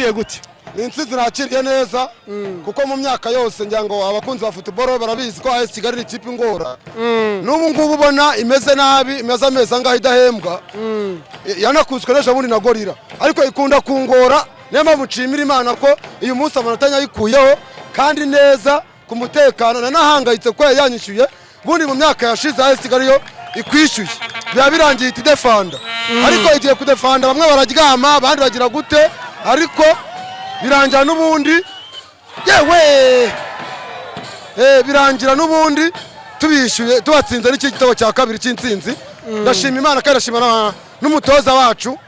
wayakiriye gute? Ni intsinzi nakiriye neza kuko mu myaka yose ngira ngo abakunzi ba football barabizi ko AS Kigali ni ikipe ingora. N'ubu ngubu ubona imeze nabi, imeze amezi angahe idahembwa. Yanakuzwe n'ejo bundi na Gorira, ariko ikunda kungora. Niyo mpamvu nshimira Imana ko uyu munsi amanota yayikuyeho kandi neza ku mutekano. Nanahangayitse ko yanyishyuye, bundi mu myaka yashize AS Kigali yo ikwishyuye biba birangiye iti defanda, ariko igiye kudefanda bamwe bararyama abandi bagira gute, ariko birangira n'ubundi yewe birangira n'ubundi tubishyuye tubatsinze n'iki gitabo cya kabiri cy'intsinzi. Ndashima Imana kandi ndashima n'umutoza wacu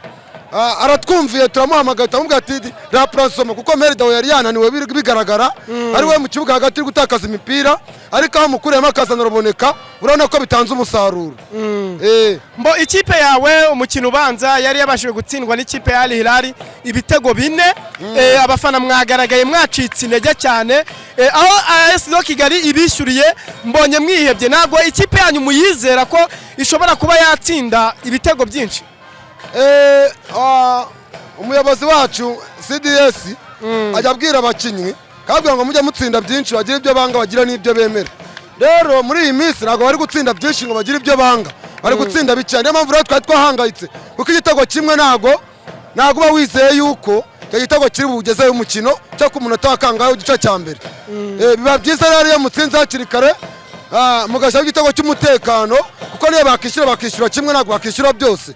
aratwumviye, turamuhamagaye turamubwira ati raprasoma kuko Merida yari yananiwe bigaragara, ari we mu kibuga hagati uri gutakaza imipira, ariko aho mukuremo akazana ruboneka urabona ko bitanze umusaruro. Mbo ikipe yawe umukino ubanza yari yabashije gutsindwa n'ikipe ya Al Hilal ibitego 4. Abafana mwagaragaye mwacitse intege cyane, aho AS Kigali ibishyuriye mbonye mwihebye. Ntabwo ikipe yanyu muyizera ko ishobora kuba yatsinda ibitego byinshi? Umuyobozi wacu CDS ajya abwira abakinnyi kabwira ngo mujye mutsinda byinshi bagira ibyo banga bagira n'ibyo bemera. Rero muri iyi minsi ntabwo bari gutsinda byinshi ngo bagira ibyo banga, bari gutsinda bicane. Niyo mpamvu rero twari twahangayitse kuko igitego kimwe ntabwo uba wizeye yuko icyo gitego kiri bugezeyo umukino cyo ku munota wa kangahe igice cya mbere. Biba byiza rero iyo mutsinze hakiri kare mugashyiraho igitego cy'umutekano, kuko niyo bakishyura kimwe ntabwo bakishyura byose.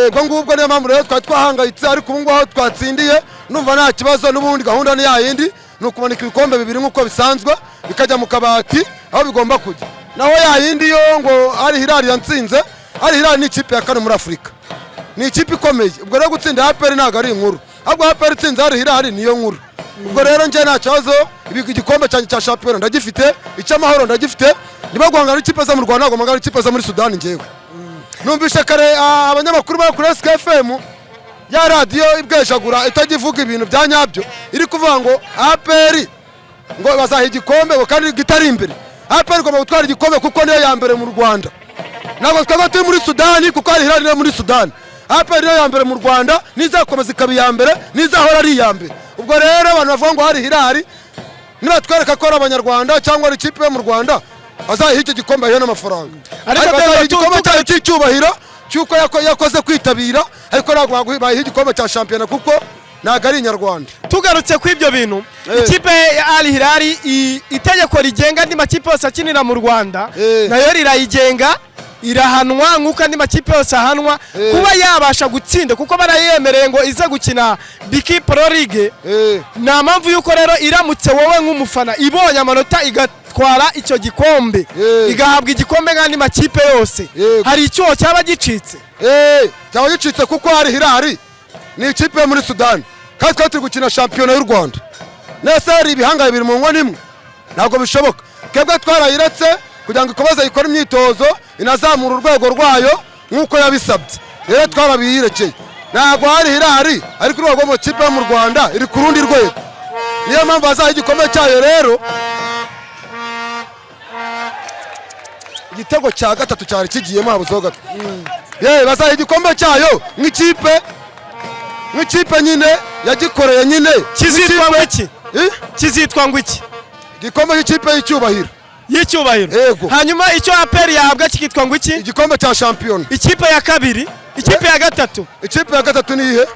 Ubwo ngubwo niyo mpamvu rero twari twahangayitse, ariko ubu ngubu aho twatsindiye numva nta kibazo. N'ubundi gahunda ni yayindi, ni ukumanika ibikombe 2 nk'uko bisanzwe bikajya mu kabati aho bigomba kujya. Naho yayindi yo ngo Al Hilal yantsinze, Al Hilal ni ikipe ya 4 muri Afurika, ni ikipe ikomeye. Ubwo rero gutsinda APR ntabwo ari inkuru, ahubwo APR itsinze Al Hilal niyo nkuru. Ubwo rero nje nta kibazo, igikombe cyanjye cya shampiyona ndagifite, icy'amahoro ndagifite. Niba guhangana n'ikipe zo mu Rwanda ntabwo mpangana n'ikipe zo muri Sudani njyewe. Numvishe kare abanyamakuru ba kuri SK FM ya radio ibwejagura itagivuga ibintu bya nyabyo, iri kuvuga ngo APR ngo bazaha igikombe kandi gitari imbere. APR igomba gutwara igikombe kuko niyo ya mbere mu Rwanda, ntabwo twaba turi muri Sudani kuko Al Hilal niyo muri Sudani. APR niyo ya mbere mu Rwanda, nizakomeza ikaba iya mbere, nizahora ari iya mbere. Ubwo rero abantu bavuga ngo Al Hilal nibatwereka ko ari abanyarwanda cyangwa ari ikipe yo mu Rwanda, azahiha icyo gikombe ahiye n'amafaranga. Ariko igikombe cyayo cy'icyubahiro cyuko yakoze kwitabira, ariko ntabwo bahiha igikombe cya shampiyona kuko ntabwo ari inyarwanda. Tugarutse ku ibyo bintu, ikipe ya Al Hilal itegeko rigenga andi makipe yose akinira mu Rwanda nayo rirayigenga, irahanwa nk'uko andi makipe yose ahanwa kuba yabasha gutsinda, kuko barayemereye ngo ize gukina Biki Pro League. Nta mpamvu yuko rero iramutse wowe nk'umufana ibonye amanota igatwara icyo gikombe, igahabwa igikombe nk'andi makipe yose, hari icyo cyaba gicitse? Cyaba gicitse kuko Al Hilal ni ikipe muri Sudani kandi twari turi gukina shampiyona y'u Rwanda. Nese hari ibihangaye biri mu nkwa nimwe, ntabwo bishoboka. Twebwe twarayiretse kugira ngo ikomeze ikore imyitozo inazamura urwego rwayo nk'uko yabisabye. Rero twarabiyirekeye, ntabwo Al Hilal ariko urwego mu kipe yo mu Rwanda iri ku rundi rwego. Niyo mpamvu bazaha igikombe cyayo. Rero igitego cya gatatu cyari kigiyemo habuzeho gato. Bazaha igikombe cyayo nk'ikipe nyine yagikoreye nyine. Kizitwa ngo iki? Kizitwa ngo iki? Igikombe cy'ikipe y'icyubahiro. Yego. Hanyuma icyo APR yahabwa kikitwa ngo iki? Igikombe cya shampiyona. Ikipe ya kabiri, ikipe ya gatatu. Ikipe ya gatatu ni ihe?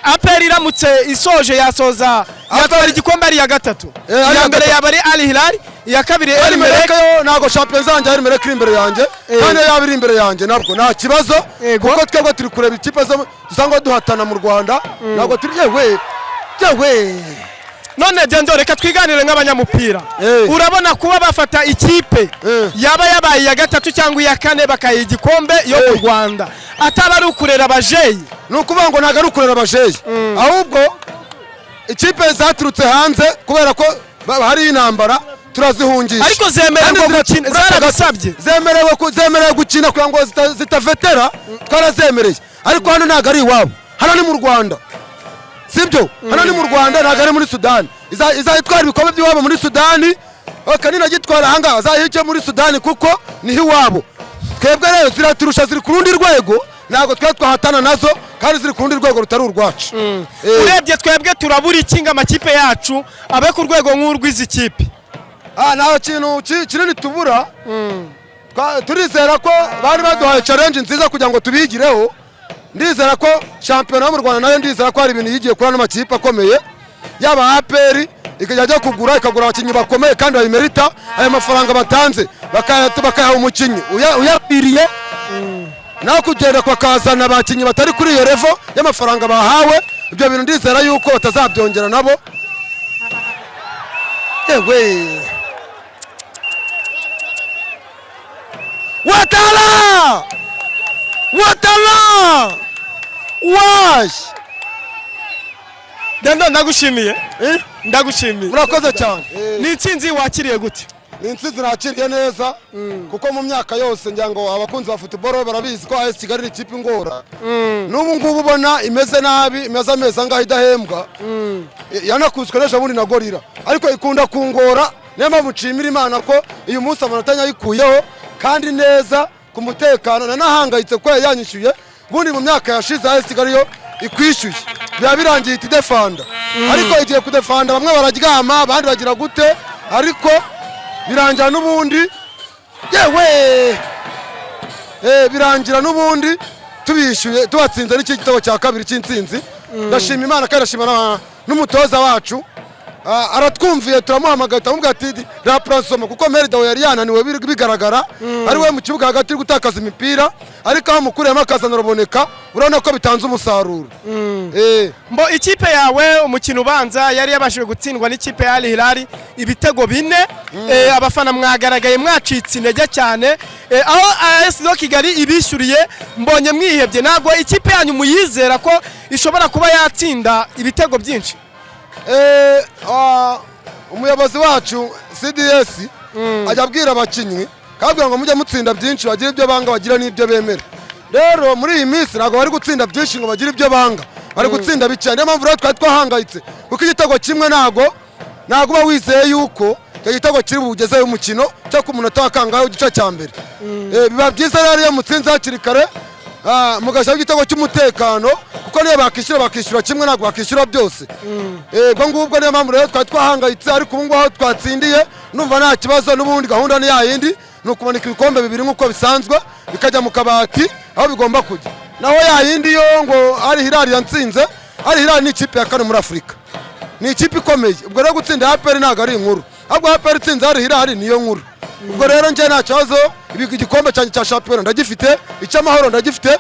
APR iramutse isoje yasoza yatwara igikombe ari ya gatatu. Ya mbere yaba ari Al Hilal, iya kabiri El Merreikh. Ntabwo shampiyona zanjye Al Merreikh iri imbere yanjye, kandi yaba iri imbere yanjye nabwo nta kibazo, kuko twebwe turi kureba ikipe zo dusanga duhatana mu Rwanda. Ntabwo turi yewe. None Dendo, reka twiganire nk'abanyamupira. Urabona kuba bafata ikipe yaba yabaye ya gatatu cyangwa iya kane bakayiha igikombe yo mu Rwanda ataba ari ukurera abajeyi? Ni ukuvuga ngo ntabwo ari ukurera abajeyi, ahubwo ikipe zaturutse hanze kubera ko hari intambara turazihungisha. Ariko zemerewe gukina, zarabisabye. Zemerewe gukina kugira ngo zitavetera, twarazemereye. Ariko hano ntabwo ari iwabo, hano ni mu Rwanda. Sibyo, hano ni mu Rwanda ntabwo ari muri Sudani. Izayitwara ibikombe by'iwabo muri Sudani, kanina gitwara ahangaha azahike muri Sudani kuko niho iwabo. Twebwe rero ziraturusha, ziri ku rundi rwego, ntabwo twe twahatana nazo kandi ziri ku rundi rwego rutari urwacu. Urebye twebwe turabura ikinga amakipe yacu abe ku rwego nk'urw'izi kipe. Nta kintu kinini tubura. Turizera ko bari baduhaye challenge nziza kugira ngo tubigireho. Ndizera ko shampiyona yo mu Rwanda nayo ndizera ko hari ibintu yigiye kuri n'amakipe akomeye yaba APR ikajya kugura ikagura abakinnyi bakomeye kandi bayimerita ayo mafaranga batanze bakayaha umukinnyi uyapiriye naho kugenda kwakazana abakinnyi batari kuri iyo level y'amafaranga bahawe. Ibyo bintu ndizera yuko batazabyongera nabo. Yewe Watala wash Dendo ndagushimiye. Ndagushimiye. Murakoze cyane. Ni intsinzi wakiriye gute? Ni intsinzi nakiriye neza kuko mu myaka yose ngira ngo abakunzi ba football barabizi ko AS Kigali ni ikipe ingora. N'ubu ngubu ubona imeze nabi, imeze ameza ngaho idahembwa. Yanakuzwe n'ejo bundi na Gorira ariko ikunda kungora. Niyo mpamvu nshimira Imana ko uyu munsi amanota yayikuyeho kandi neza ku mutekano nanahangayitse ko yanyishyuye. Bundi mu myaka yashize AS Kigali yo ikwishyuye biba birangiye iti defanda ariko igiye kudefanda bamwe bararyama abandi bagira gute ariko birangira n'ubundi yewe birangira n'ubundi tubishyuye tubatsinze n'iki gitego cya kabiri cy'intsinzi. Ndashima Imana kandi ndashima n'umutoza wacu aratwumviye turamuhamagaye turamubwira ati raprasoma kuko Meridawo yari yananiwe bigaragara ari we mu kibuga hagati gutakaza imipira ariko aho mukuremo akazana ruboneka urabona ko bitanze umusaruro. Mbo ikipe yawe umukino ubanza yari yabashije gutsindwa n'ikipe ya Al Hilal ibitego 4. Abafana mwagaragaye mwacitse intege cyane aho AS Kigali ibishyuriye mbonye mwihebye. Ntabwo ikipe yanyu muyizera ko ishobora kuba yatsinda ibitego byinshi? Umuyobozi wacu CDS ajya abwira abakinnyi kabwira ngo mujye mutsinda byinshi bagira ibyo banga bagira n'ibyo bemera. Rero muri iyi minsi ntabwo bari gutsinda byinshi ngo bagira ibyo banga, bari gutsinda bike. Niyo mpamvu rero twari twahangayitse kuko igitego kimwe ntabwo uba wizeye yuko icyo gitego kiri bugezeho umukino cyo ku munota wa kangahe igice cya mbere. Biba byiza rero iyo mutsinze hakiri kare mugashyiraho igitego cy'umutekano kuko niyo bakishyura kimwe ntabwo bakishyura byose. Ubwo ngubwo niyo mpamvu rero twari twahangayitse ariko ubu ngubu aho twatsindiye numva nta kibazo. N'ubundi gahunda ni yayindi ni ukumanika ibikombe 2 nk'uko bisanzwe bikajya mu kabati aho bigomba kujya. Naho yayindi yo ngo Al Hilal yatsinze. Al Hilal ni ikipe ya kane muri Afurika, ni ikipe ikomeye. Ubwo rero gutsinda APR ntabwo ari inkuru ahubwo APR itsinze Al Hilal niyo nkuru. Ubwo rero nje nta kibazo igikombe cyanjye cya shampiyona ndagifite, icy'amahoro ndagifite,